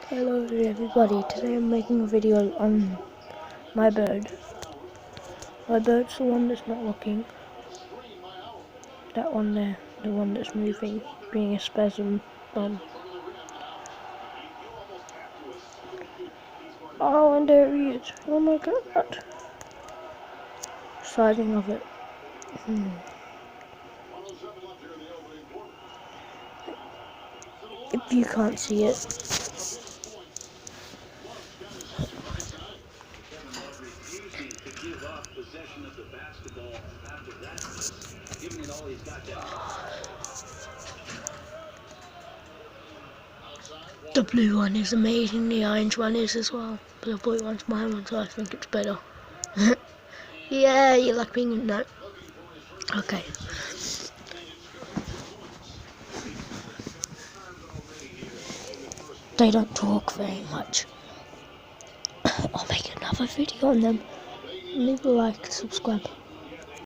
Hello everybody, today I'm making a video on my bird. My bird's the one that's not looking. That one there, the one that's moving, being a spasm bum. Oh, and there he is. Oh my god. Sizing of it. If you can't see it. The blue one is amazing, the orange one is as well. But the blue one's my one, so I think it's better. Yeah, you like being no. Okay. They don't talk very much. I'll make another video on them. Leave a like, subscribe.